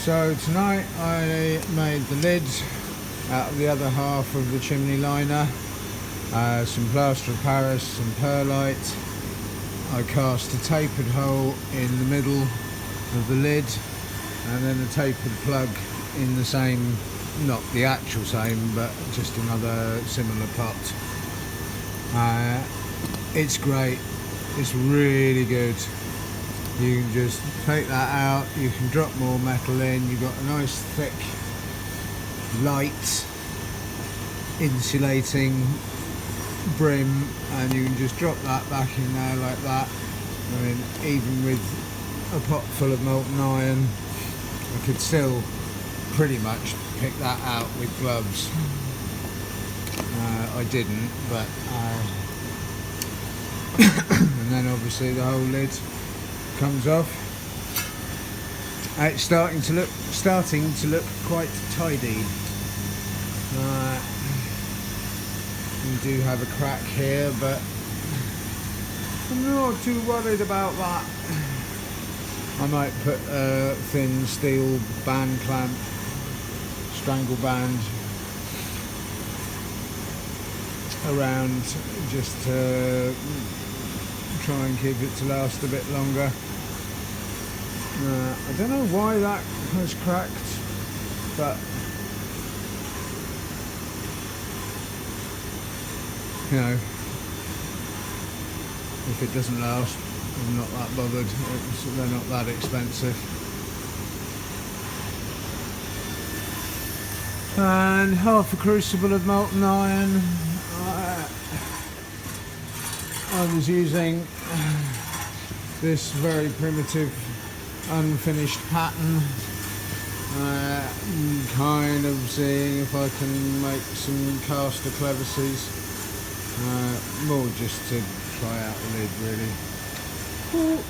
So tonight I made the lid out of the other half of the chimney liner, some plaster of Paris, some perlite. I cast a tapered hole in the middle of the lid and then a tapered plug in the same, not the actual same, but just another similar pot. It's great, it's really good. You can just take that out, you can drop more metal in, you've got a nice thick, light, insulating brim, and you can just drop that back in there like that. I mean, even with a pot full of molten iron, I could still pretty much pick that out with gloves. I didn't, but and then obviously the whole lid comes off. It's starting to look quite tidy. We do have a crack here, but I'm not too worried about that. I might put a thin steel band clamp, strangle band around just to try and keep it to last a bit longer. I don't know why that has cracked, but you know, if it doesn't last, I'm not that bothered. They're not that expensive. And half a crucible of molten iron. I was using this very primitive unfinished pattern, kind of seeing if I can make some caster clevises, more just to try out the lid really. Ooh.